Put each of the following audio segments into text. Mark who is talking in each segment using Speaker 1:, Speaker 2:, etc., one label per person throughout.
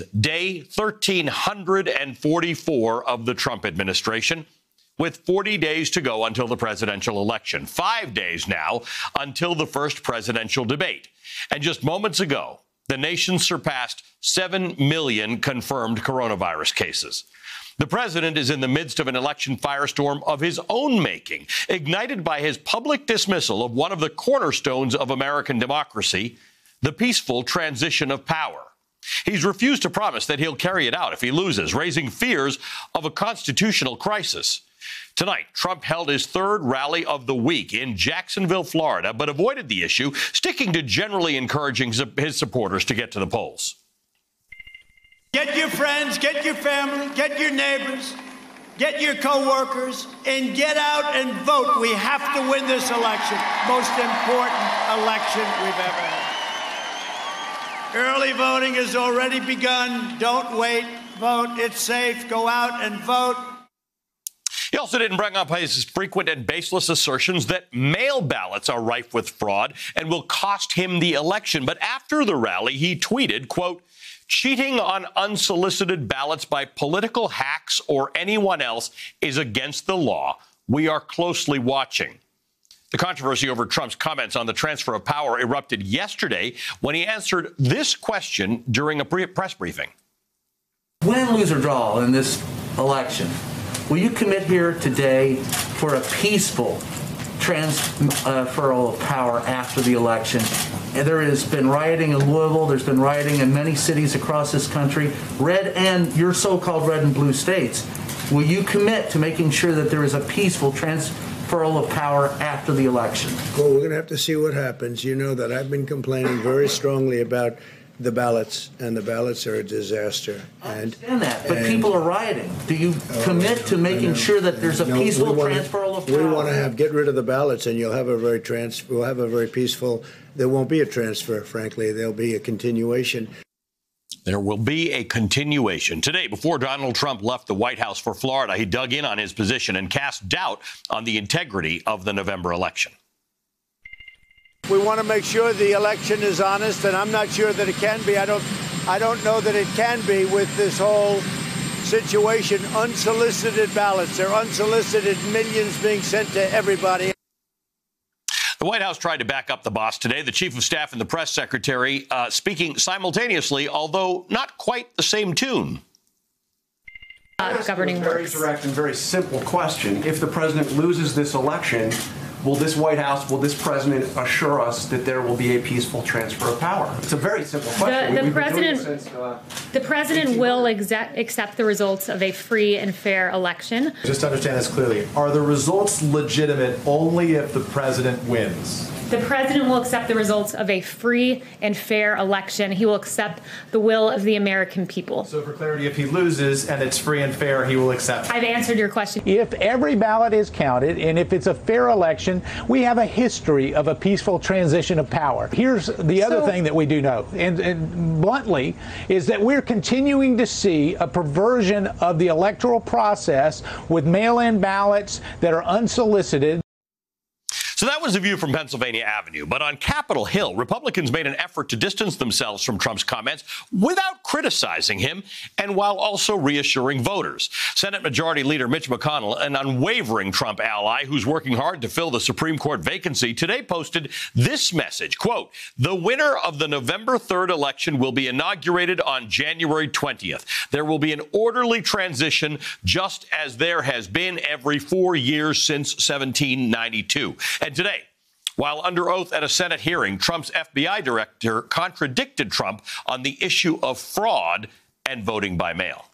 Speaker 1: days, day 1,344 of the Trump administration, with 40 days to go until the presidential election. 5 days now until the first presidential debate. And just moments ago, the nation surpassed 7 million confirmed coronavirus cases. The president is in the midst of an election firestorm of his own making, ignited by his public dismissal of one of the cornerstones of American democracy, the peaceful transition of power. He's refused to promise that he'll carry it out if he loses, raising fears of a constitutional crisis. Tonight, Trump held his third rally of the week in Jacksonville, Florida, but avoided the issue, sticking to generally encouraging his supporters to get to the polls.
Speaker 2: Get your friends, get your family, get your neighbors, get your co-workers, and get out and vote. We have to win this election. Most important election we've ever had. Early voting has already begun. Don't wait. Vote. It's safe. Go out and vote.
Speaker 1: He also didn't bring up his frequent and baseless assertions that mail ballots are rife with fraud and will cost him the election. But after the rally, he tweeted, quote, "Cheating on unsolicited ballots by political hacks or anyone else is against the law. We are closely watching." The controversy over Trump's comments on the transfer of power erupted yesterday when he answered this question during a press briefing.
Speaker 3: Win, lose, or draw in this election, will you commit here today for a peaceful transferal of power after the election? And there has been rioting in Louisville. There's been rioting in many cities across this country, red and your so-called red and blue states. Will you commit to making sure that there is a peaceful transferal of power after the election?
Speaker 4: Well, we're going to have to see what happens. You know that I've been complaining very strongly about the ballots, and the ballots are a disaster.
Speaker 3: I understand that, but people are rioting. Do you commit to making sure that there's a peaceful transferal of power?
Speaker 4: We want to get rid of the ballots, and we'll have a very peaceful. There won't be a transfer, frankly. There'll be a continuation.
Speaker 1: There will be a continuation. Today, before Donald Trump left the White House for Florida, he dug in on his position and cast doubt on the integrity of the November election.
Speaker 4: We want to make sure the election is honest, and I'm not sure that it can be. I don't know that it can be with this whole situation. Unsolicited ballots. They're unsolicited, millions being sent to everybody.
Speaker 1: The White House tried to back up the boss today. The chief of staff and the press secretary speaking simultaneously, although not quite the same tune.
Speaker 5: Governing very direct and very simple question. If the president loses this election, will this White House, will this president assure us that there will be a peaceful transfer of power? It's a very simple question.
Speaker 6: The president will accept the results of a free and fair election.
Speaker 7: Just to understand this clearly, are the results legitimate only if the president wins?
Speaker 6: The president will accept the results of a free and fair election. He will accept the will of the American people.
Speaker 7: So for clarity, if he loses and it's free and fair, he will accept.
Speaker 6: I've answered your question.
Speaker 8: If every ballot is counted and if it's a fair election, we have a history of a peaceful transition of power. Here's the other thing that we do know, and bluntly, is that we're continuing to see a perversion of the electoral process with mail-in ballots that are unsolicited.
Speaker 1: So that was the view from Pennsylvania Avenue. But on Capitol Hill, Republicans made an effort to distance themselves from Trump's comments without criticizing him and while also reassuring voters. Senate Majority Leader Mitch McConnell, an unwavering Trump ally who's working hard to fill the Supreme Court vacancy, today posted this message, quote, "The winner of the November 3rd election will be inaugurated on January 20th. There will be an orderly transition just as there has been every 4 years since 1792. And today, while under oath at a Senate hearing, Trump's FBI director contradicted Trump on the issue of fraud and voting by mail.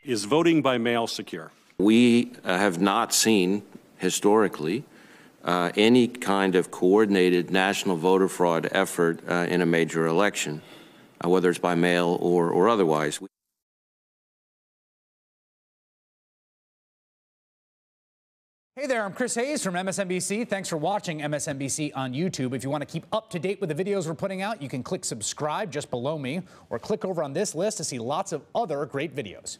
Speaker 9: Is voting by mail secure?
Speaker 10: We have not seen historically any kind of coordinated national voter fraud effort in a major election, whether it's by mail or otherwise.
Speaker 11: Hey there, I'm Chris Hayes from MSNBC. Thanks for watching MSNBC on YouTube. If you want to keep up to date with the videos we're putting out, you can click subscribe just below me or click over on this list to see lots of other great videos.